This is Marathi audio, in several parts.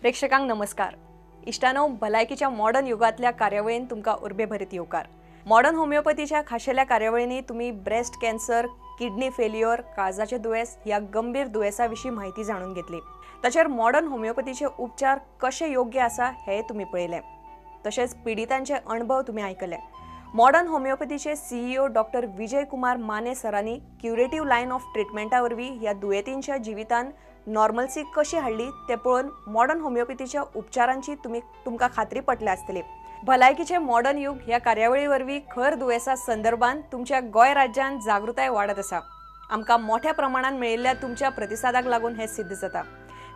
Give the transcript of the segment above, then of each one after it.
प्रेक्षकांक नमस्कार. इष्टानो भलायकीच्या मॉडर्न युगातल्या कार्यावळीन तुमका उर्बेभरीत येवकार. मॉडर्न होमिओपॅथीच्या खाशेल्या कार्यावळींनी तुम्ही ब्रेस्ट कॅन्सर, किडनी फेल्युअर, काळजाचे दुयेस या गंभीर दुयेसाविषयी माहिती जाणून घेतली. तसेच मॉडर्न होमिओपॅथीचे उपचार कसे योग्य आसा हे तुम्ही पळयले. तसेच पीडितांचे अनुभव तुम्ही ऐकले. Modern होमिओपॅथीचे CEO doctor Vijay Kumar Mane सरांनी क्युरेटिव्ह लाईन ऑफ ट्रीटमेंटावरवी या दुयेतींच्या जिवितान नॉर्मल्सी कशी हाडली ते पळोवन मॉडर्न होमिओपॅथीच्या उपचारांची तुमका खात्री पटली आसतली. भलायकीचे मॉडर्न युग ह्या कार्यावळीवरवी खर दुयेसा संदर्भात तुमच्या गोय राज्यात जागृताय वाढत आसा. आमकां मोठ्या प्रमाणात मेळिल्ल्या तुमच्या प्रतिसादाक लागून हे सिद्ध जाता.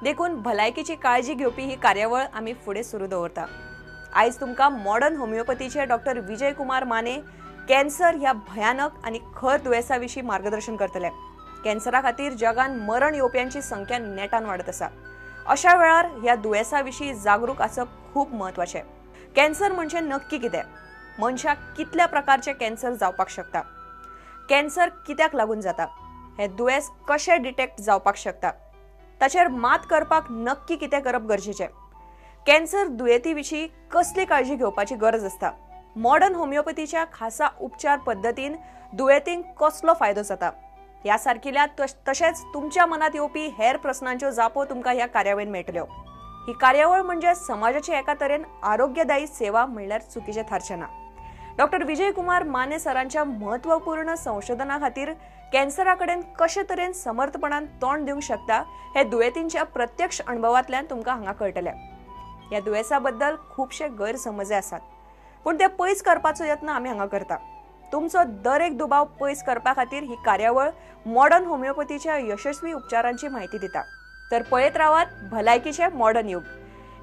देखून भलायकीची काळजी घेवपी ही कार्यावळ आमी फुडें सुरू दवरता. आयज तुमकां modern होमिओपॅथीचे doctor Vijay Kumar Mane cancer ह्या भयानक आणि खर दुयेसाविषयी मार्गदर्शन करतले. कॅन्सरा खातीर जगान मरण येवप्यांची संख्या नेटान वाढत आसा. अशा वेळार ह्या दुयेसाविषयी जागरूक आसप खूप महत्वाचे. कॅन्सर म्हणजे नक्की कितें? मनशाक कितल्या प्रकारचे कॅन्सर जावपाक शकता? कॅन्सर कित्याक लागून जाता? हे दुयेस कशे डिटेक्ट जावपाक शकता? ताचेर मात करपाक नक्की कितें करप गरजेचें? कॅन्सर दुयेतीविषयी कसली काळजी घेवपाची गरज आसता? मॉडर्न होमिओपॅथीच्या खासा उपचार पद्दतीन दुयेतींक कसलो फायदो जाता? या सारकिल्या तशेंच तुमच्या मनात येवपी हेर प्रश्नांच्यो जापो तुमकां ह्या कार्यावळीन मेळटल्यो. ही कार्यावळ म्हणजे समाजाची एका तरेन आरोग्यदायी सेवा म्हणल्यार चुकीचे थारचे ना. डॉक्टर विजय कुमार माने सरांच्या महत्वपूर्ण संशोधना खातीर कॅन्सरा कडेन कशे तरेन समर्थपणान तोंड दिवंक शकता हे दुयेतींच्या प्रत्यक्ष अनुभवांतल्यान तुमकां हांगा कळटलें. ह्या दुयेसा बद्दल खूपशे गैरसमजे आसात, पूण ते पयस करपाचो यत्न आमी हांगा करता. तुमचो दर एक दुबाव पयस करपा खातीर ही कार्यावळ मॉडर्न होमिओपॅथीच्या यशस्वी उपचारांची माहिती दिता. तर पळयत रावात भलायकीचे मॉडर्न युग.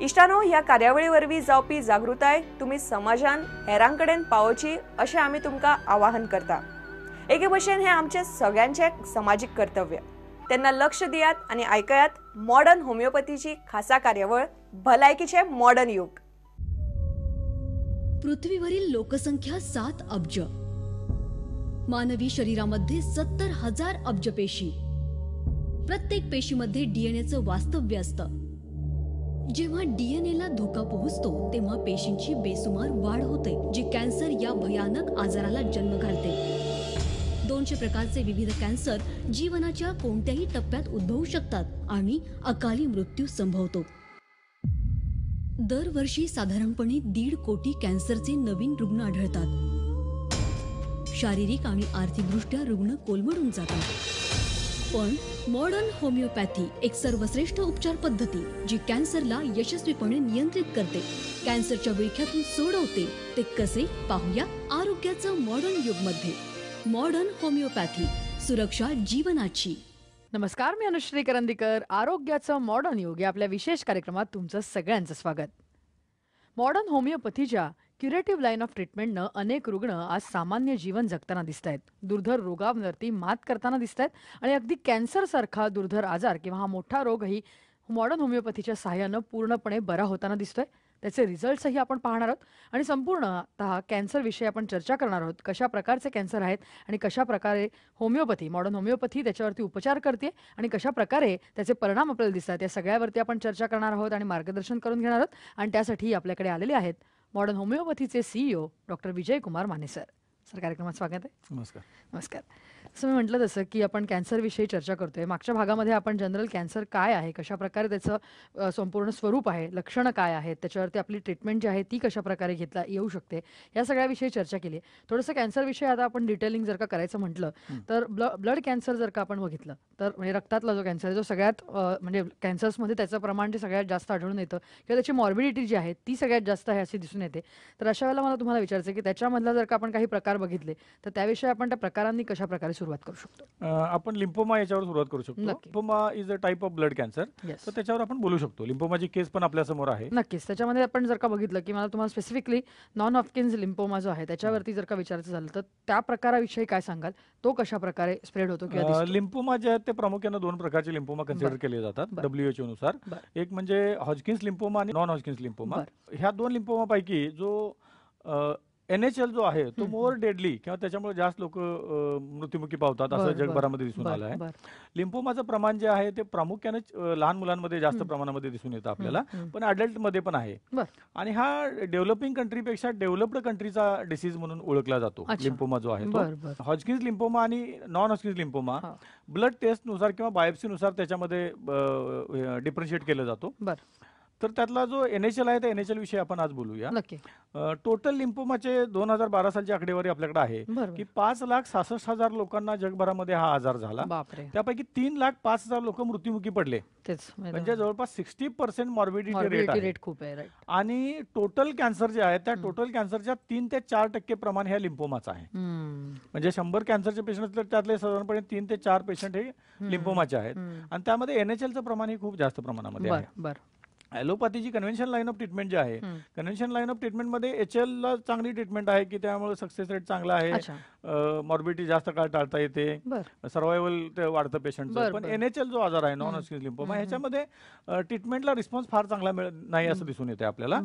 इष्टानो, ह्या कार्यावळी वरवीं जावपी जागृताय तुम्ही समाजान हेरांकडेन पावोवची अशें आमी तुमकां आवाहन करता. एके भशेन हे आमचे सगळ्यांचे सामाजिक कर्तव्य. तेन्ना लक्ष दियात आणि आयकयात मॉडर्न होमिओपॅथीची खासा कार्यावळ भलायकीचे मॉडर्न युग. पृथ्वीवरील लोकसंख्या 7 अब्ज. मानवी शरीरामध्ये 70,000 अब्ज पेशी. प्रत्येक पेशीमध्ये डीएनएचं वास्तव्य असतं. जेव्हा डीएनएला धोका पोहोचतो तेव्हा पेशींची बेसुमार वाढ होते, जी कॅन्सर या भयानक आजाराला जन्म घालते. 200 प्रकारचे विविध कॅन्सर जीवनाच्या कोणत्याही टप्प्यात उद्भवू शकतात आणि अकाली मृत्यू संभवतो. दरवर्षी साधारणपणे 1.5 कोटी कॅन्सरचे नवीन रुग्ण आढळतात. शारीरिक आणि आर्थिकदृष्ट्या रुग्ण कोलमडून जातात. पण मॉडर्न होमिओपॅथी एक सर्वश्रेष्ठ उपचार पद्धती जी कॅन्सरला यशस्वीपणे नियंत्रित करते, कॅन्सरच्या विळख्यातून सोडवते. ते कसे पाहूया आरोग्याचं मॉडर्न युगमध्ये. मॉडर्न होमिओपॅथी, सुरक्षा जीवनाची. नमस्कार, मी अनुश्री करंदीकर. आरोग्याचं मॉडर्न युग या आपल्या विशेष कार्यक्रमात तुमचं सगळ्यांचं स्वागत. मॉडर्न होमिओपॅथीच्या क्युरेटिव्ह लाईन ऑफ ट्रीटमेंटनं अनेक रुग्ण आज सामान्य जीवन जगताना दिसत आहेत, दुर्धर रोगांवरती मात करताना दिसत आहेत आणि अगदी कॅन्सरसारखा दुर्धर आजार किंवा हा मोठा रोगही मॉडर्न होमिओपॅथीच्या सहाय्यानं पूर्णपणे बरा होताना दिसतोय. त्याचे रिझल्ट्सही आपण पाहणार आहोत आणि संपूर्णतः कॅन्सरविषयी आपण चर्चा करणार आहोत. कशा प्रकारचे कॅन्सर आहेत आणि कशा प्रकारे होमिओपॅथी, मॉडर्न होमिओपॅथी त्याच्यावरती उपचार करते आणि कशा प्रकारे त्याचे परिणाम आपल्याला दिसतात, या सगळ्यावरती आपण चर्चा करणार आहोत आणि मार्गदर्शन करून घेणार आहोत. आणि त्यासाठी आपल्याकडे आलेले आहेत modern होमिओपॅथीचे CEO doctor Vijay Kumar Mane sir. Sir, कार्यक्रमात स्वागत आहे. नमस्कार. नमस्कार. असं मी म्हटलं तसं की आपण कॅन्सरविषयी चर्चा करतोय. मागच्या भागामध्ये आपण जनरल कॅन्सर काय आहे, कशा प्रकारे त्याचं संपूर्ण स्वरूप आहे, लक्षणं काय आहेत, त्याच्यावरती आपली ट्रीटमेंट जी आहे ती कशा प्रकारे घेतला येऊ शकते, या सगळ्याविषयी चर्चा केली. थोडंसं कॅन्सरविषयी आता आपण डिटेलिंग जर का करायचं म्हटलं तर ब्लड कॅन्सर जर का आपण बघितलं तर म्हणजे रक्तातला जो कॅन्सर आहे, जो सगळ्यात म्हणजे कॅन्सर्समध्ये त्याचं प्रमाण जे सगळ्यात जास्त आढळून येतं किंवा त्याची मॉर्बिडिटी जी आहे ती सगळ्यात जास्त आहे अशी दिसून येते. तर अशा वेळेला मला तुम्हाला विचारायचं की त्याच्यामधला जर का आपण काही प्रकार बघितले तर त्याविषयी आपण त्या प्रकारांनी कशा प्रकारे सुरुवात करू शकतो? आपण लिम्फोमा याच्यावर सुरुवात करू शकतो. Lymphoma is a type of blood cancer, तर त्याच्यावर आपण बोलू शकतो. लिम्फोमाची केस पण आपल्या समोर आहे. नक्कीच. त्याच्यामध्ये आपण जर का बघितलं की मला तुम्हाला स्पेसिफिकली नॉन हॉपकिन्स लिम्फोमा जो आहे त्याच्यावरती जर का विचारायचं झालं तर त्या प्रकाराविषयी काय सांगाल? तो कशा प्रकारे स्प्रेड होतो किंवा लिम्फोमा जे आहेत ते प्रामुख्याने 2 प्रकारचे लिम्फोमा कन्सिडर केले जातात WHO नुसार. एक म्हणजे हॉजकिन्स लिम्फोमा आणि नॉन हॉजकिन्स लिम्फोमा. ह्या 2 लिम्फोमा पैकी जो NHL जो आहे तो मोर डेडली किंवा त्याच्यामुळे जास्त लोक मृत्युमुखी पावतात असं जगभरामध्ये दिसून आलं आहे. लिम्फोमाचं प्रमाण जे आहे ते प्रामुख्याने लहान मुलांमध्ये जास्त प्रमाणामध्ये दिसून येतं आपल्याला, पण अडल्ट मध्ये पण आहे. आणि हा डेव्हलपिंग कंट्रीपेक्षा डेव्हलप्ड कंट्रीचा डिसीज म्हणून ओळखला जातो लिम्फोमा जो आहे तो. हॉजकिन्स लिम्फोमा आणि नॉन हॉजकिन्स लिम्फोमा ब्लड टेस्ट नुसार किंवा बायोप्सीनुसार त्याच्यामध्ये डिफरन्शिएट केलं जातो. तर त्यातला जो NHL आहे त्या NHL विषयी आपण आज बोलूया. टोटल लिम्फोमाचे 2012 सालची आकडेवारी आपल्याकडे आहे की 5,66,000 लोकांना जगभरामध्ये हा आजार झाला. त्यापैकी 3,05,000 लोक मृत्युमुखी पडले. म्हणजे जवळपास 60% मॉर्बिडिटी रेट खूप आहे. आणि टोटल कॅन्सर जे आहे त्या टोटल कॅन्सरच्या 3 ते 4% प्रमाण ह्या लिम्फोमाचा आहे. म्हणजे 100 कॅन्सरचे पेशंट असले त्यातले साधारणपणे 3 ते 4 पेशंट हे लिम्फोमाचे आहेत. आणि त्यामध्ये NHLचं प्रमाण हे खूप जास्त प्रमाणामध्ये आहे. ॲलोपॅथीची कन्व्हेन्शनल लाईन ऑफ ट्रीटमेंट जे आहे, कन्व्हेन्शनल लाईन ऑफ ट्रीटमेंटमध्ये HL ला चांगली ट्रीटमेंट आहे की त्यामुळे सक्सेस रेट चांगला आहे, मॉर्बिडिटी जास्त काळ टाळता येते, सर्वायवल ते वाढतं पेशंटचं. पण NHL जो आजार आहे नॉन हॉजकिन्स लिम्फोमा ह्याच्यामध्ये ट्रीटमेंटला रिस्पॉन्स फार चांगला नाही असं दिसून येते आपल्याला.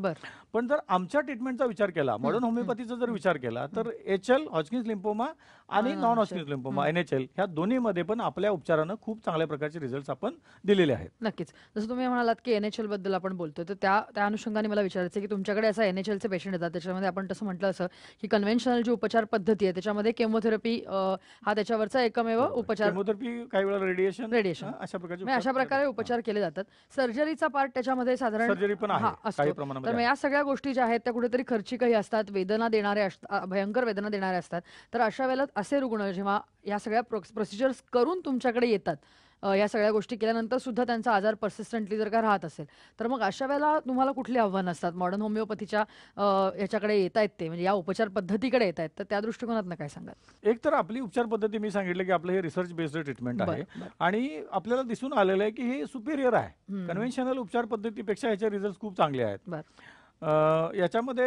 पण जर आमच्या ट्रीटमेंटचा विचार केला, मॉडर्न होमिओपॅथीचा जर विचार केला तर HL हॉजकिन्स लिम्फोमा आणि नॉन हॉजकिन्स लिम्फोमा NHL ह्या दोन्हीमध्ये पण आपल्या उपचारानं खूप चांगल्या प्रकारचे रिझल्ट आपण दिलेले आहेत. नक्कीच. जसं तुम्ही म्हणालात की NHL बद्दल आपण बोलतोय, तर त्या अनुषंगाने मला विचारायचं की तुमच्याकडे असा NHLचे पेशंट येतात, त्याच्यामध्ये आपण तसं म्हटलं असं की कन्व्हेन्शनल जी उपचार पद्धती आहे त्याच्यामध्ये केमोथेरपी हा त्याच्यावरचा एकमेव उपचार. केमोथेरपी काही वेळा रेडिएशन अशा प्रकारे उपचार केले जातात. सर्जरीचा पार्ट त्याच्यामध्ये साधारण सर्जरी पण आहे. तर या सगळ्या गोष्टी ज्या आहेत त्या कुठेतरी खर्चिकही असतात, वेदना देणारे भयंकर वेदना देणारे असतात. तर अशा वेळेला असे रुग्ण जेव्हा या सगळ्या प्रोसिजर्स करून तुमच्याकडे येतात, या सगळ्या गोष्टी केल्यानंतर सुद्धा त्यांचा आजार परसिस्टंटली जर का राहत असेल, तर मग अशा वेळेला तुम्हाला कुठली आव्हानं असतात? मॉडर्न होमिओपॅथीच्या याच्याकडे येत आहेत ते, म्हणजे या उपचार पद्धतीकडे येत आहेत, तर त्या दृष्टिकोनातून काय सांगाल? एक तर आपली उपचार पद्धती मी सांगितलं की आपलं हे रिसर्च बेस्ड ट्रीटमेंट आहे आणि आपल्याला दिसून आलेलं आहे की हे सुपेरियर आहे. कन्व्हेन्शनल उपचार पद्धतीपेक्षा याचे रिझल्ट खूप चांगले आहेत. याच्यामध्ये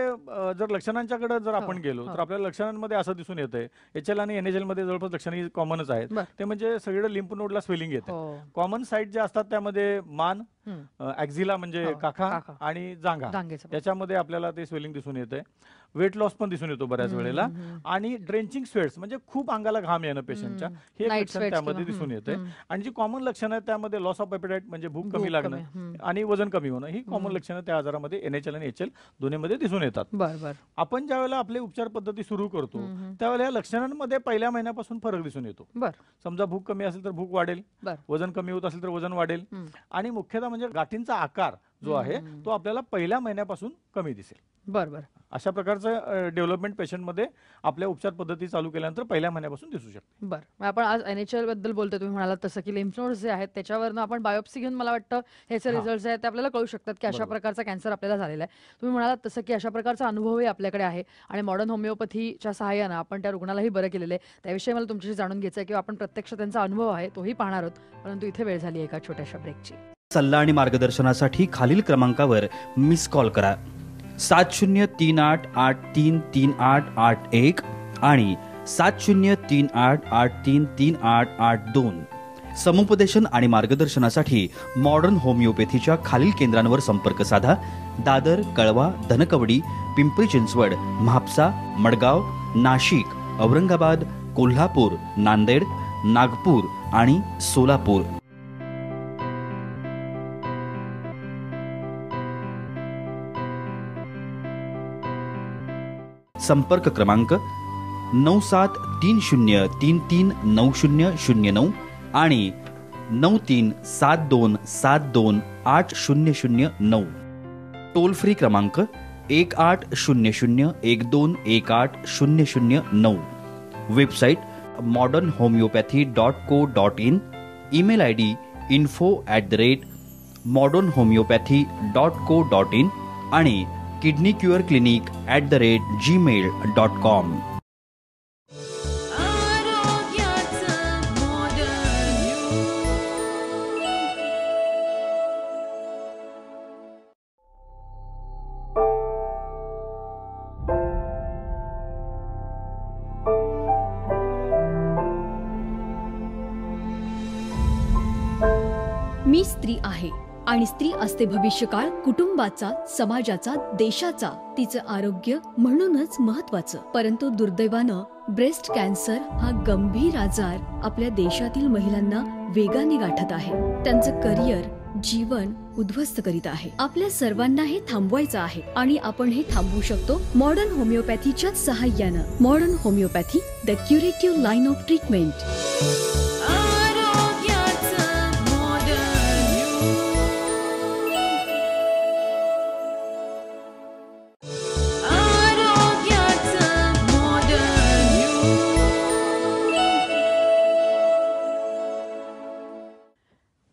जर लक्षणांच्याकडे जर आपण गेलो तर आपल्याला लक्षणांमध्ये असं दिसून येतंय, HL आणि NHL मध्ये जवळपास लक्षणं कॉमनच आहेत. ते म्हणजे सगळीकडे लिम्फ नोडला स्वेलिंग येते. कॉमन साईट जे असतात त्यामध्ये मान, ॲक्झिला म्हणजे काखा आणि जांघा, त्याच्यामध्ये आपल्याला ते स्वेलिंग दिसून येतंय. वेट लॉस पण दिसून येतो बऱ्याच वेळेला. आणि ड्रेंचिंग स्वेट्स म्हणजे खूप अंगाला घाम येणं पेशंटच्या, हे लक्षण त्यामध्ये दिसून येते. आणि जी कॉमन लक्षणं आहेत त्यामध्ये लॉस ऑफ ॲपेटाईट म्हणजे भूक कमी लागणं आणि वजन कमी होणं, ही कॉमन लक्षणं त्या आजारामध्ये NHL आणि HL दोन्हीमध्ये दिसून येतात. आपण ज्या वेळेला आपली उपचार पद्धती सुरू करतो त्यावेळेला या लक्षणांमध्ये पहिल्या महिन्यापासून फरक दिसून येतो. समजा भूक कमी असेल तर भूक वाढेल, वजन कमी होत असेल तर वजन वाढेल, आणि मुख्यतः म्हणजे गाठींचा आकार जो आहे तो आपल्याला पहिल्या महिन्यापासून कमी दिसेल. अशा प्रकारचं डेव्हलपमेंट पेशंटमध्ये आपल्या उपचार पद्धती चालू केल्यानंतर पहिल्या महिन्यापासून दिसू शकते. आपण आज NHL बद्दल बोलतोय, तुम्ही म्हणालात तसं की लिम्फ नोड्स जे आहेत त्याच्यावरनं आपण बायोप्सी घेऊन मला वाटतं ह्याचे रिझल्ट आहेत ते आपल्याला कळू शकतात की अशा प्रकारचा कॅन्सर आपल्याला झालेला आहे. तुम्ही म्हणालात तसं की अशा प्रकारचा अनुभवही आपल्याकडे आहे आणि मॉडर्न होमिओपॅथीच्या सहाय्यानं आपण त्या रुग्णालाही बरं केलेलं आहे. त्याविषयी मला तुमच्याशी जाणून घ्यायचं आहे किंवा आपण प्रत्यक्ष त्यांचा अनुभव आहे तोही पाहणार आहोत. परंतु इथे वेळ झाली एका छोट्याशा ब्रेकची. सल्ला आणि मार्गदर्शनासाठी खालील क्रमांकावर मिस कॉल करा: 7038833881 आणि 7038833882. समुपदेशन आणि मार्गदर्शनासाठी मॉडर्न होमिओपॅथीच्या खालील केंद्रांवर संपर्क साधा: दादर, कळवा, धनकवडी, पिंपरी चिंचवड, म्हापसा, मडगाव, नाशिक, औरंगाबाद, कोल्हापूर, नांदेड, नागपूर आणि सोलापूर. संपर्क क्रमांक 9730339009 आणि 9372728009. टोल फ्री क्रमांक 180012180009. Website modernhomeopathy.co.in. Email ID info@modernhomeopathy.co.in आणि kidneycureclinic@gmail.com. मी स्त्री आहे आणि स्त्री असते भविष्यकाळ कुटुंबाचा, समाजाचा, देशाचा. तिचं आरोग्य म्हणूनच महत्वाचं. परंतु दुर्दैवानं ब्रेस्ट कॅन्सर हा गंभीर आजार आपल्या देशातील महिलांना वेगाने गाठत आहे. त्यांचं करिअर, जीवन उद्ध्वस्त करीत आहे. आपल्या सर्वांना हे थांबवायचं आहे आणि आपण हे थांबवू शकतो मॉडर्न होमिओपॅथीच्या सहाय्यानं. Modern homeopathy, the curative line of treatment.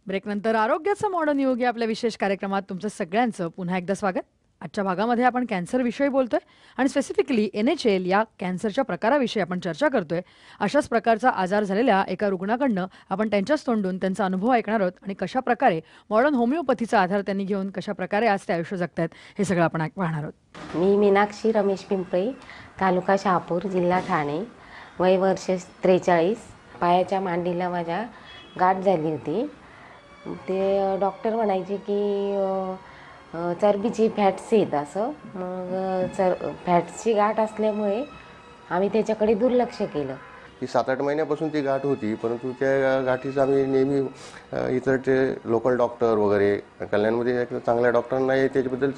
ब्रेकनंतर आरोग्याचं मॉडर्न युग या आपल्या विशेष कार्यक्रमात तुमचं सगळ्यांचं पुन्हा एकदा स्वागत. आजच्या भागामध्ये आपण कॅन्सरविषयी बोलतोय आणि स्पेसिफिकली NHL या कॅन्सरच्या प्रकाराविषयी आपण चर्चा करतोय. अशाच प्रकारचा आजार झालेल्या एका रुग्णाकडनं आपण त्यांच्याच तोंडून त्यांचा अनुभव ऐकणार आहोत आणि कशा प्रकारे मॉडर्न होमिओपॅथीचा आधार त्यांनी घेऊन कशा प्रकारे आज ते आयुष्य जगतायत हे सगळं आपण पाहणार आहोत. मी मीनाक्षी रमेश पिंपळे, तालुका शहापूर, जिल्हा ठाणे. वय वर्ष 43. पायाच्या मांडीला माझ्या गाठ झाली होती. ते डॉक्टर म्हणायचे की चरबीची फॅट्स आहेत असं. मग फॅट्सची गाठ असल्यामुळे आम्ही त्याच्याकडे दुर्लक्ष केलं. ती 7-8 महिन्यापासून ती गाठ होती, परंतु त्या गाठीचं आम्ही नेहमी इतर ते लोकल डॉक्टर वगैरे कल्याणमध्ये चांगल्या डॉक्टरांना त्याच्याबद्दल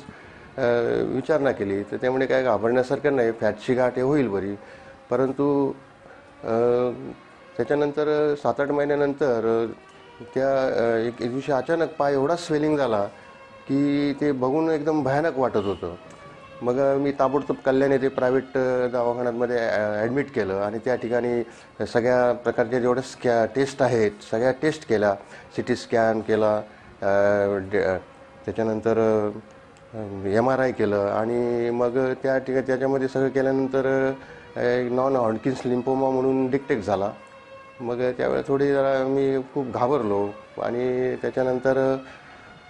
विचारणा केली, तर त्यामुळे काय घाबरण्यासारखं नाही, फॅटची गाठ हे होईल बरी. परंतु त्याच्यानंतर 7-8 महिन्यानंतर त्या एक दिवशी अचानक पाय एवढा स्वेलिंग झाला की ते बघून एकदम भयानक वाटत होतं. मग मी ताबडतोब कल्याण येथे प्रायव्हेट दवाखान्यामध्ये ॲडमिट केलं आणि त्या ठिकाणी सगळ्या प्रकारच्या जेवढ्या टेस्ट आहेत सगळ्या टेस्ट केल्या. CT स्कॅन केला, त्याच्यानंतर MRI केलं आणि मग त्या ठिकाणी त्याच्यामध्ये सगळं केल्यानंतर नॉन हॉडकिन्स लिम्फोमा म्हणून डिटेक्ट झाला. मग त्यावेळेस थोडी जरा मी खूप घाबरलो आणि त्याच्यानंतर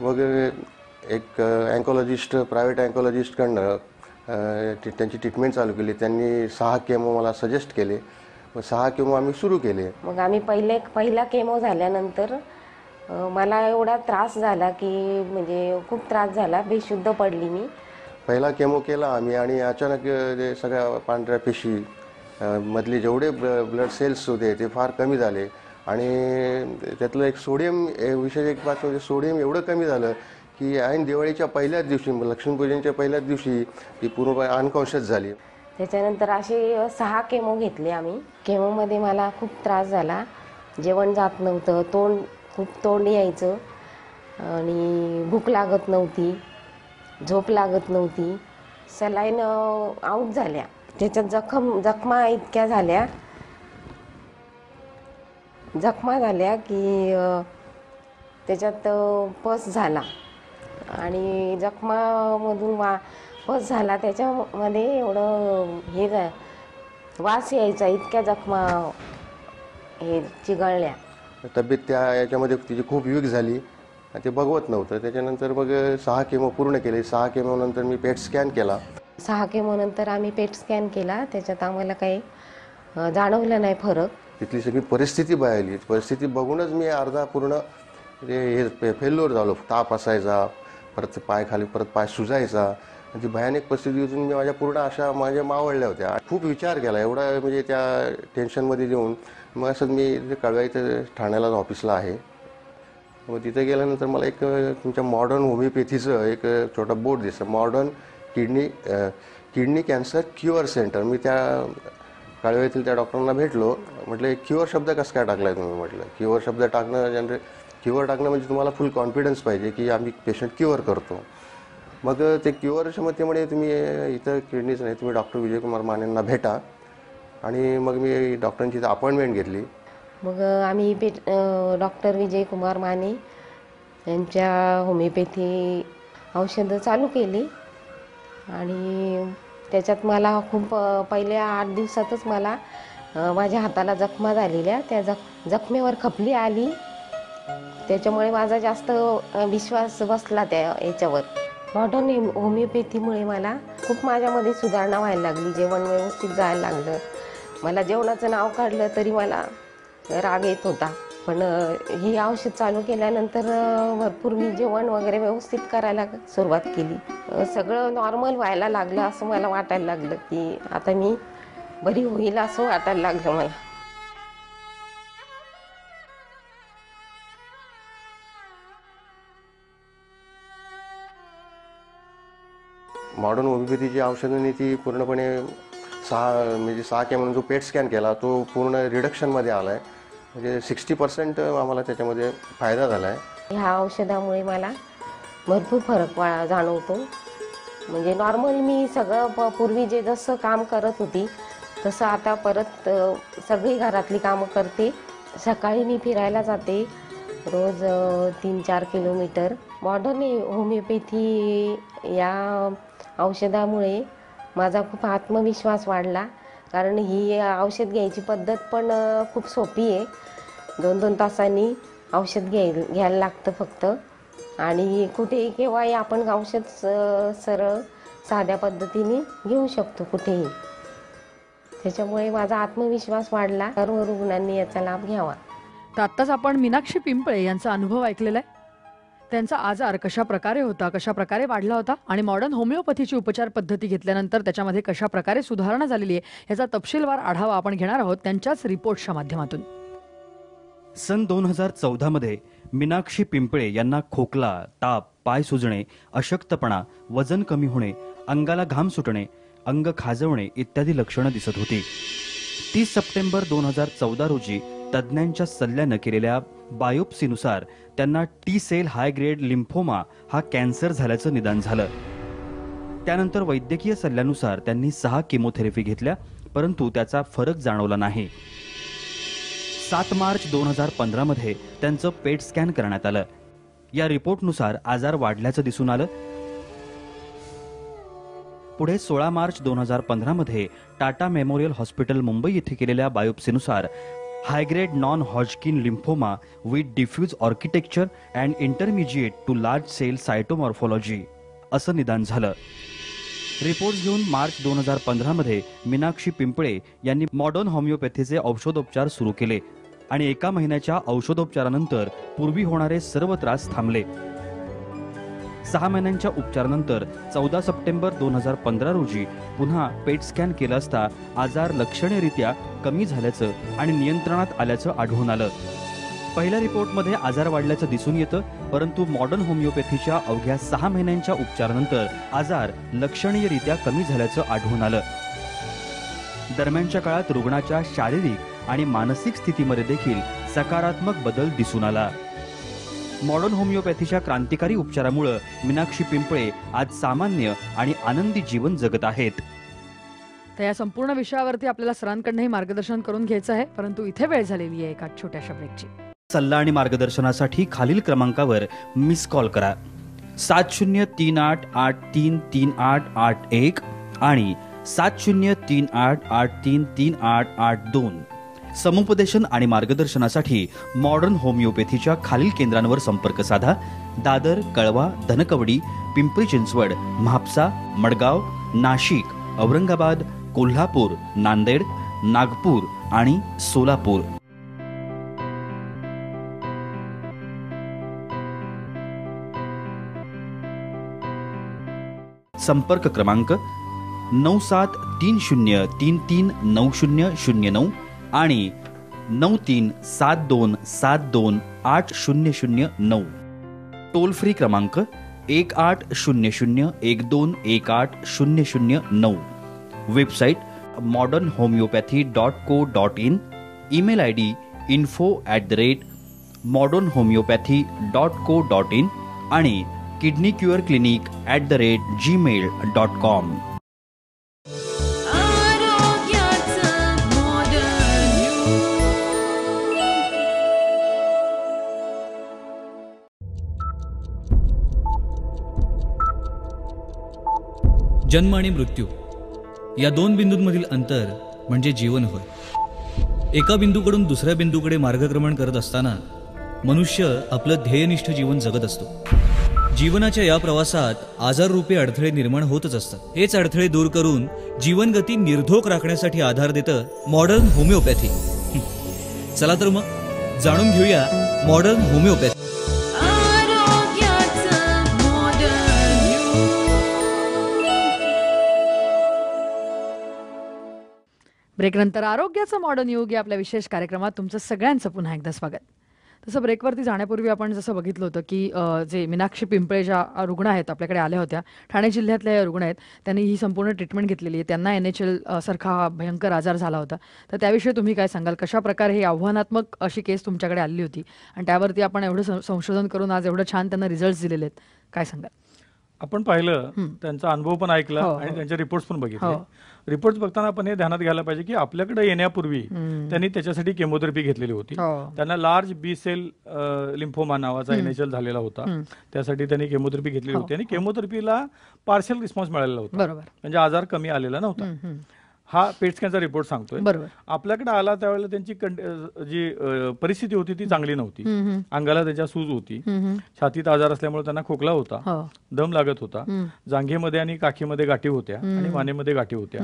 मग एक अँकोलॉजिस्ट, प्रायव्हेट अँकोलॉजिस्टकडनं त्यांची ट्रीटमेंट चालू केली. त्यांनी 6 केमो मला सजेस्ट केले. मग 6 केमो आम्ही सुरू केले. मग आम्ही पहिला केमो झाल्यानंतर मला एवढा त्रास झाला की म्हणजे खूप त्रास झाला, बेशुद्ध पडली मी. पहिला केमो केला आम्ही आणि अचानक जे सगळ्या पांढऱ्या पेशी मधले जेवढे ब्लड सेल्स होते ते फार कमी झाले आणि त्यातलं एक सोडियम विशेष एक बात म्हणजे सोडियम एवढं कमी झालं की ऐन दिवाळीच्या पहिल्याच दिवशी, लक्ष्मीपूजनच्या पहिल्याच दिवशी ती पूर्णपणे अनकॉन्शियस झाली. त्याच्यानंतर असे 6 केमो घेतले आम्ही. केमोमध्ये मला खूप त्रास झाला, जेवण जात नव्हतं, खूप तोंड यायचं आणि भूक लागत नव्हती, झोप लागत नव्हती. सलाईन आऊट झाल्या. त्याच्यात जखमा इतक्या झाल्या की त्याच्यात पस झाला आणि जखमामधून पस झाला. त्याच्यामध्ये एवढं हे वास यायचा, इतक्या जखमा हे चिघळल्या. तब्येत त्या याच्यामध्ये तिची खूप वीक झाली, ते बघवत नव्हतं. त्याच्यानंतर मग 6 केमो पूर्ण केले. 6 केमो नंतर मी पेट स्कॅन केला. 6 केमो नंतर आम्ही पेट स्कॅन केला. त्याच्यात आम्हाला काही जाणवलं नाही फरक. तिथली सगळी परिस्थिती बघायली. परिस्थिती बघूनच मी अर्धा पूर्ण हे फेल्युअर झालो. ताप असायचा, परत पाय खाली, परत पाय सुजायचा. ती भयानक परिस्थितीतून मी माझ्या पूर्ण अशा माझ्या मावळल्या होत्या. खूप विचार केला एवढा म्हणजे त्या टेन्शनमध्ये देऊन. मग असं मी कळवा इथं ठाण्याला ऑफिसला आहे. मग तिथे गेल्यानंतर मला एक तुमच्या मॉडर्न होमिओपॅथीचं एक छोटा बोर्ड दिसतं, modern kidney cancer cure centre. मी त्या काळव्या येथील त्या डॉक्टरांना भेटलो. म्हटलं क्युअर शब्द कसं काय टाकलाय तुम्ही? म्हटलं क्युअर शब्द टाकणं क्युअर टाकणं म्हणजे तुम्हाला फुल कॉन्फिडन्स पाहिजे की आम्ही पेशंट क्युअर करतो. मग ते क्युअरच्या मध्ये तुम्ही इथं किडनीच नाही, तुम्ही डॉक्टर विजयकुमार मानेंना भेटा. आणि मग मी डॉक्टरांची इथं अपॉइंटमेंट घेतली. मग आम्ही डॉक्टर विजयकुमार माने यांच्या होमिओपॅथी औषधं चालू केली आणि त्याच्यात मला खूप पहिल्या 8 दिवसातच मला माझ्या हाताला जखमा झालेल्या, त्या जखमेवर खपली आली. त्याच्यामुळे माझा जास्त विश्वास बसला त्या याच्यावर. मॉडर्न होमिओपॅथीमुळे मला खूप माझ्यामध्ये सुधारणा व्हायला लागली. जेवण व्यवस्थित जायला लागलं. मला जेवणाचं नाव काढलं तरी मला राग येत होता. पण हे औषध चालू केल्यानंतर भरपूर मी जेवण वगैरे व्यवस्थित करायला सुरुवात केली. सगळं नॉर्मल व्हायला लागलं असं मला वाटायला लागलं की आता मी बरी होईल असं वाटायला लागलं मला. मॉडर्न होमिओपॅथीची औषधांनी ती पूर्णपणे 6 के म्हणून जो पेट स्कॅन केला तो पूर्ण रिडक्शनमध्ये आला आहे. म्हणजे 60% आम्हाला त्याच्यामध्ये फायदा झाला आहे. ह्या औषधामुळे मला भरपूर फरक जाणवतो. म्हणजे नॉर्मल मी सगळं पूर्वी जे जसं काम करत होती तसं आता परत सगळी घरातली कामं करते. सकाळी मी फिरायला जाते रोज 3-4 किलोमीटर. मॉडर्न होमिओपॅथी या औषधामुळे माझा खूप आत्मविश्वास वाढला. कारण ही औषध घ्यायची पद्धत पण खूप सोपी आहे. 2-2 तासांनी औषध घ्यायला लागतं फक्त. आणि कुठेही केव्हाही आपण औषध सरळ साध्या पद्धतीने घेऊ शकतो कुठेही. त्याच्यामुळे माझा आत्मविश्वास वाढला. सर्व रुग्णांनी याचा लाभ घ्यावा. तर आत्ताच आपण मीनाक्षी पिंपळे यांचा अनुभव ऐकलेला आहे. त्यांचा आजार कशा प्रकारे होता, कशा प्रकारे वाढला होता आणि मॉडर्न होमिओपॅथीची उपचार पद्धती घेतल्यानंतर त्याच्यामध्ये कशा प्रकारे सुधारणा झालेली आहे याचा तपशीलवार आढावा आपण घेणार आहोत त्यांच्याच रिपोर्टच्या माध्यमातून. सन 2014 मध्ये मीनाक्षी पिंपळे यांना खोकला, ताप, पाय सुजणे, अशक्तपणा, वजन कमी होणे, अंगाला घाम सुटणे, अंग खाजवणे इत्यादी लक्षणं दिसत होती. 30 सप्टेंबर 2014 रोजी तज्ज्ञांच्या सल्ल्यानं केलेल्या बायोप्सीनुसार त्यांना टी सेल हाय ग्रेड लिम्फोमा हा कॅन्सर झाल्याचं निदान झालं. त्यानंतर वैद्यकीय सल्ल्यानुसार त्यांनी 6 किमोथेरपी घेतल्या, परंतु त्याचा फरक जाणवला नाही. 7 मार्च 2015 मध्ये त्यांचं पेट स्कॅन करण्यात आलं. या रिपोर्टनुसार आजार वाढल्याचं दिसून आलं. पुढे 16 मार्च 2015 मध्ये टाटा मेमोरियल हॉस्पिटल मुंबई येथे केलेल्या बायोप्सीनुसार high grade non Hodgkin lymphoma with diffuse architecture and intermediate to large cell cytomorphology असं निदान झालं. रिपोर्ट घेऊन मार्च 2015 मध्ये मीनाक्षी पिंपळे यांनी मॉडर्न होमिओपॅथीचे औषधोपचार सुरू केले आणि 1 महिन्याच्या औषधोपचारानंतर पूर्वी होणारे सर्व त्रास थांबले. 6 महिन्यांच्या उपचारानंतर 14 सप्टेंबर 2015 रोजी पुन्हा पेट स्कॅन केलं असता आजार लक्षणीयरित्या कमी झाल्याचं आणि नियंत्रणात आल्याचं आढळून आलं. पहिल्या रिपोर्टमध्ये आजार वाढल्याचं दिसून येतं, परंतु मॉडर्न होमिओपॅथीच्या अवघ्या 6 महिन्यांच्या उपचारानंतर आजार लक्षणीयरित्या कमी झाल्याचं आढळून आलं. दरम्यानच्या काळात रुग्णाच्या शारीरिक आणि मानसिक स्थितीमध्ये देखील सकारात्मक बदल दिसून आला. मॉडर्न होमिओपॅथीच्या क्रांतिकारी उपचारामुळे मीनाक्षी पिंपळे आज सामान्य आणि आनंदी जीवन जगत आहेत. तर या संपूर्ण विषयावरती आपल्याला सरांकडनंही मार्गदर्शन करून घ्यायचं आहे, परंतु इथे वेळ झालेली आहे एका छोट्याशा ब्रेकची. सल्ला आणि मार्गदर्शनासाठी खालील क्रमांकावर मिस कॉल करा. 7038833881 आणि 7038833882. समुपदेशन आणि मार्गदर्शनासाठी मॉडर्न होमिओपॅथीच्या खालील केंद्रांवर संपर्क साधा. दादर, कळवा, धनकवडी, पिंपरी चिंचवड, म्हापसा, मडगाव, नाशिक, औरंगाबाद, कोल्हापूर, नांदेड, नागपूर आणि सोलापूर. संपर्क क्रमांक 9730339009 आणि 9372728009. टोल फ्री क्रमांक 180012180009. Website modernhomeopathy.co.in. Email ID info@modernhomeopathy.co.in आणि kidneycureclinic@gmail.com. जन्म आणि मृत्यू या 2 बिंदूंमधील अंतर म्हणजे जीवन होय. एका बिंदूकडून दुसऱ्या बिंदूकडे मार्गक्रमण करत असताना मनुष्य आपलं ध्येयनिष्ठ जीवन जगत असतो. जीवनाच्या या प्रवासात आजाररूपी अडथळे निर्माण होतच असतात. हेच अडथळे दूर करून जीवनगती निर्धोक राखण्यासाठी आधार देतं मॉडर्न होमिओपॅथी. चला तर मग जाणून घेऊया मॉडर्न होमिओपॅथी. ब्रेकनंतर आरोग्याचं मॉडर्न युग या आपल्या विशेष कार्यक्रमात तुमचं सगळ्यांचं पुन्हा एकदा स्वागत. तसं ब्रेकवरती जाण्यापूर्वी आपण जसं बघितलं होतं की जे मीनाक्षी पिंपळे ज्या रुग्ण आहेत आपल्याकडे आल्या होत्या, ठाणे जिल्ह्यातल्या या रुग्ण आहेत, त्यांनी ही संपूर्ण ट्रीटमेंट घेतलेली आहे. त्यांना NHL सारखा भयंकर आजार झाला होता. तर त्याविषयी तुम्ही काय सांगाल? कशा प्रकारे ही आव्हानात्मक अशी केस तुमच्याकडे आलेली होती आणि त्यावरती आपण एवढं संशोधन करून आज एवढं छान त्यांना रिझल्ट दिलेले आहेत, काय सांगाल? आपण पाहिलं, त्यांचा अनुभव पण ऐकला आणि त्यांचे रिपोर्ट्स पण बघितले. रिपोर्ट्स बघताना आपण हे ध्यानात घ्यायला पाहिजे की आपल्याकडे येण्यापूर्वी त्यांनी त्याच्यासाठी केमोथेरपी घेतलेली होती. त्यांना लार्ज बी सेल लिम्फोमा नावाचा NHL झालेला होता. त्यासाठी त्यांनी केमोथेरपी घेतलेली होती आणि केमोथेरपीला पार्शियल रिस्पॉन्स मिळालेला होता, म्हणजे आजार कमी आलेला नव्हता. हा पेट स्कॅनचा रिपोर्ट सांगतोय. आपल्याकडे आला त्यावेळेला त्यांची जी परिस्थिती होती ती चांगली नव्हती. अंगाला त्याच्या सूज होती, छातीत आजार असल्यामुळे त्यांना खोकला होता, दम लागत होता, जांघेमध्ये आणि काखीमध्ये गाठी होत्या आणि मानेमध्ये गाठी होत्या.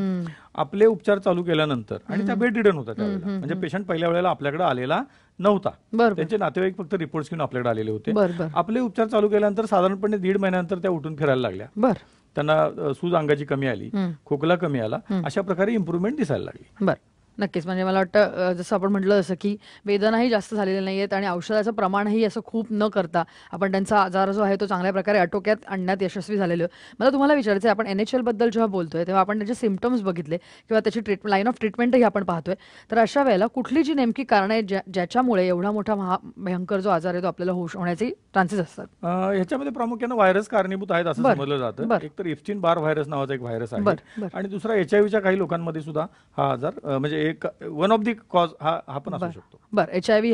आपले उपचार चालू केल्यानंतर, आणि त्या बेड रिडन होता त्यावेळेला, म्हणजे पेशंट पहिल्या वेळेला आपल्याकडे आलेला नव्हता. त्यांचे नातेवाईक फक्त रिपोर्ट्स घेऊन आपल्याकडे आलेले होते. आपले उपचार चालू केल्यानंतर साधारणपणे 1.5 महिन्यानंतर त्या उठून फिरायला लागल्या. त्यांना सूज अंगाची कमी आली, खोकला कमी आला, अशा प्रकारे इम्प्रूव्हमेंट दिसायला लागली. नक्कीच. म्हणजे मला वाटतं जसं आपण म्हटलं जसं की वेदनाही जास्त झालेल्या नाही आहेत आणि औषधाचं प्रमाणही असं खूप न करता आपण त्यांचा आजार जो आहे तो चांगल्या प्रकारे आटोक्यात आणण्यात यशस्वी झालेलो. मला तुम्हाला विचारायचं आहे, आपण NHL बद्दल जेव्हा बोलतोय तेव्हा आपण त्याचे सिम्पटम्स बघितले किंवा त्याची लाईन ऑफ ट्रीटमेंटही आपण पाहतोय. तर अशा वेळेला कुठली जी नेमकी कारणं आहेत ज्याच्यामुळे एवढा मोठा भयंकर जो आजार आहे तो आपल्याला होण्याचे चान्सेस असतात? ह्याच्यामध्ये प्रामुख्याने व्हायरस कारणीभूत आहेत असं समजलं जातं. एक तर एप्स्टीन बार व्हायरस नावाचा एक व्हायरस आहे आणि दुसरा HIV काही लोकांमध्ये सुद्धा हा आजार, म्हणजे एक वन ऑफ दी कॉज हा पण असू शकतो. HIV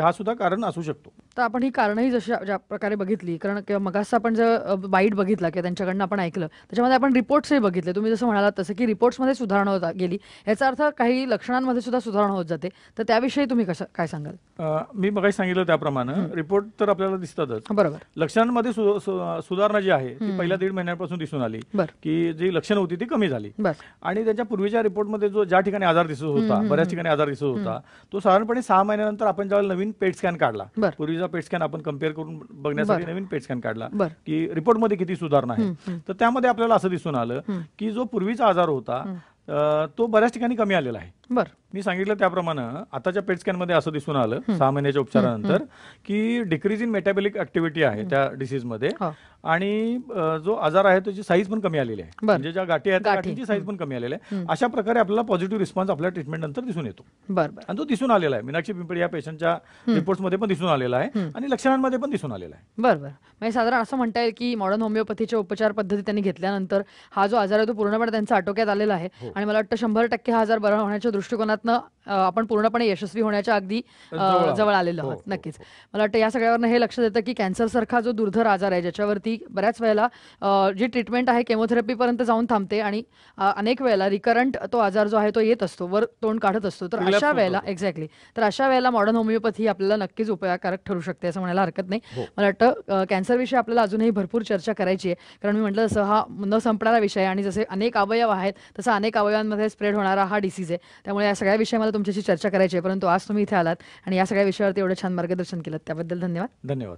हा सुद्धा कारण असू शकतो. तर आपण ही कारणही ज्या प्रकारे बघितली, कारण किंवा मगाचा आपण जर बाईट बघितला किंवा त्यांच्याकडनं आपण ऐकलं, त्याच्यामध्ये आपण रिपोर्ट्सही बघितले. तुम्ही जसं म्हणालात तसं की रिपोर्ट्समध्ये सुधारणा होत गेली, याचा अर्थ काही लक्षणांमध्ये सुद्धा सुधारणा होत जाते. तर त्याविषयी तुम्ही काय सांगाल? मी मगाशी सांगितलं त्याप्रमाणे रिपोर्ट तर आपल्याला दिसतातच. बरोबर. लक्षणांमध्ये सुधारणा जी आहे ती पहिल्या 1.5 महिन्यापासून दिसून आली, की जी लक्षणं होती ती कमी झाली. आणि त्याच्या पूर्वीच्या रिपोर्टमध्ये जो ज्या ठिकाणी आजार दिसत होता, बऱ्याच ठिकाणी आजार दिसत होता, तो साधारणपणे 6 महिन्यानंतर आपण ज्यावेळेला नवीन पेट स्कॅन काढला, पूर्वीचा पेट स्कॅन आपण कम्पेअर करून बघण्यासाठी नवीन पेट स्कॅन काढला की रिपोर्टमध्ये किती सुधारणा आहे, तर त्यामध्ये आपल्याला असं दिसून आलं की जो पूर्वीचा आजार होता तो बऱ्याच ठिकाणी कमी आलेला आहे. मी सांगितलं त्याप्रमाणे आताच्या पेट स्कॅन मध्ये असं दिसून आलं 6 महिन्याच्या उपचारानंतर की डिक्रीज इन मेटाबॉलिक ऍक्टिव्हिटी आहे त्या डिसीज मध्ये आणि जो आजार आहे त्याची साईज पण कमी आलेली आहे, म्हणजे ज्या गाठी आहेत त्या गाठीची साईज पण कमी आलेली आहे. अशा प्रकारे आपल्याला पॉझिटिव्ह रिस्पॉन्स आपल्या ट्रीटमेंट नंतर दिसून येतो. आणि तो दिसून आलेला आहे मीनाक्षी पिंपळे या पेशंटच्या रिपोर्ट्स मध्ये पण दिसून आलेला आहे आणि लक्षणांमध्ये पण दिसून आलेला आहे. बरोबर. म्हणजे साधारण असं म्हणता येईल की मॉडर्न होमिओपॅथीच्या उपचार पद्धती त्यांनी घेतल्यानंतर हा जो आजार आहे तो पूर्णपणे त्यांचा आटोक्यात आलेला आहे आणि मला वाटतं 100% हा आजार बरा होण्याच्या दृष्टिकोनातनं आपण पूर्णपणे यशस्वी होण्याच्या अगदी जवळ आलेलो आहोत. नक्कीच. मला वाटतं या सगळ्यावरनं हे लक्षात येतं की कॅन्सर सारखा जो दुर्धर आजार आहे ज्याच्यावरती बऱ्याच वेळेला जी ट्रीटमेंट आहे केमोथेरपी पर्यंत जाऊन थांबते आणि अनेक वेळेला रिकरंट तो आजार जो आहे तो येत असतो, वर तोंड काढत असतो. तर अशा वेळेला तर अशा वेळेला मॉडर्न होमिओपॅथी आपल्याला नक्कीच उपयोगकारक ठरू शकते असं म्हणायला हरकत नाही. मला वाटतं कॅन्सरविषयी आपल्याला अजूनही भरपूर चर्चा करायची आहे, कारण मी म्हटलं जसं हा न संपणारा विषय आणि जसे अनेक अवयव आहेत तसं अनेक अवयवांमध्ये स्प्रेड होणारा हा डिसीज आहे. त्यामुळे या सगळ्या विषयी मला तुमच्याशी चर्चा करायची आहे, परंतु आज तुम्ही इथे आलात आणि या सगळ्या विषयावरती एवढं छान मार्गदर्शन केलं त्याबद्दल धन्यवाद. धन्यवाद.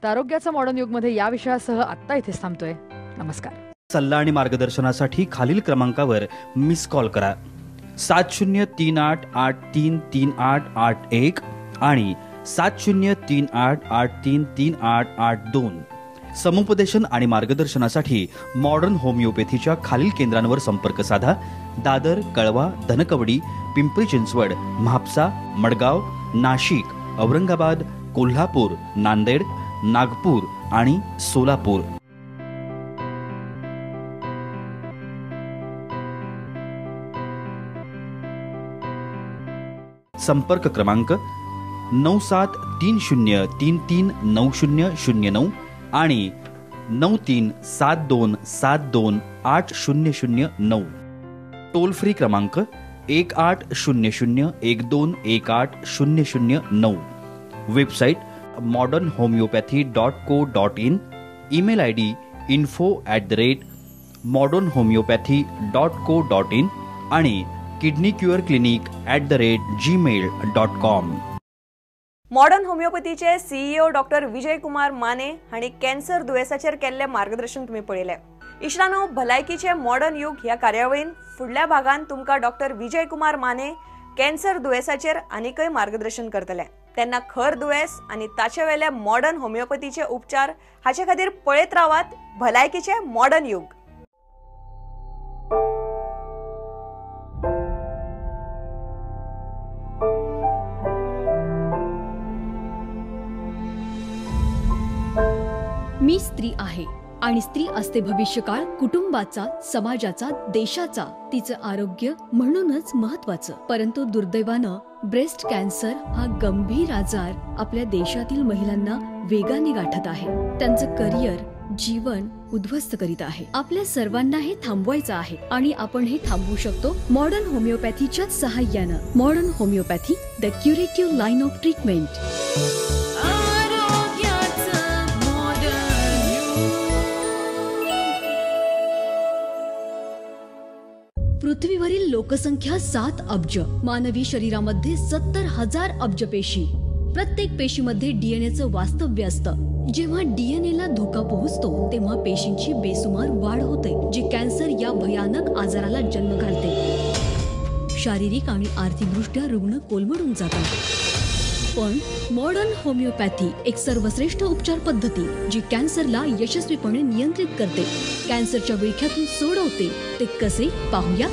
तर आरोग्याचा मॉडर्न युगमध्ये या विषयासह आत्ता इथेच थांबतोय. नमस्कार. सल्ला आणि मार्गदर्शनासाठी खालील क्रमांकावर मिस कॉल करा 7038833881 आणि 7038833882. समुपदेशन आणि मार्गदर्शनासाठी मॉडर्न होमिओपॅथीच्या खालील केंद्रांवर संपर्क साधा. दादर, कळवा, धनकवडी, पिंपरी चिंचवड, म्हापसा, मडगाव, नाशिक, औरंगाबाद, कोल्हापूर, नांदेड, नागपूर आणि सोलापूर. संपर्क क्रमांक 9730339009 आणि 9372728009. टोल फ्री क्रमांक 180012180009. Website modernhomeopathy.co.in. Email ID info@modernhomeopathy.co.in आणि kidneycureclinic@gmail.com. Modern होमिओपॅथीचे CEO doctor Vijay Kumar Mane हांणी कॅन्सर दुयेसाचेर केल्लें मार्गदर्शन तुम्ही पळयलें. इश्टानो, भलायकीचे मॉडर्न युग ह्या कार्यावळीन फुडल्या भागान तुमकां डॉक्टर विजय कुमार माने कॅन्सर दुयेसाचेर आनीकय मार्गदर्शन करतले. तेन्ना खर दुयेस आनी ताचे वेले मॉडर्न होमिओपॅथीचे उपचार हाचे खातीर पळयत रावात भलायकीचे मॉडर्न युग. मी स्त्री आहे आणि स्त्री असते भविष्यकाळ कुटुंबाचा, समाजाचा, देशाचा. तिचं आरोग्य म्हणूनच महत्वाचं. परंतु दुर्दैवानं ब्रेस्ट कॅन्सर हा गंभीर आजार आपल्या देशातील महिलांना वेगाने गाठत आहे. त्यांचं करिअर, जीवन उद्ध्वस्त करीत आहे. आपल्या सर्वांना हे थांबवायचं आहे आणि आपण हे थांबवू शकतो मॉडर्न होमिओपॅथीच्या सहाय्यानं. Modern homeopathy, the curative line of treatment. पृथ्वीवरील लोकसंख्या 7 अब्ज. मानवी शरीरामध्ये 70,000 अब्ज पेशी. प्रत्येक पेशीमध्ये डीएनएचं वास्तव्य असतं. जेव्हा डीएनए ला धोका पोहोचतो तेव्हा पेशींची बेसुमार वाढ होते, जी कॅन्सर या भयानक आजाराला जन्म घालते. शारीरिक आणि आर्थिकदृष्ट्या रुग्ण कोलमडून जातात. पण मॉडर्न होमिओपॅथी एक सर्वश्रेष्ठ उपचार पद्धती जी कॅन्सरला यशस्वीपणे नियंत्रित करते, कॅन्सरच्या विळख्यातून सोडवते. ते कसे पाहूया.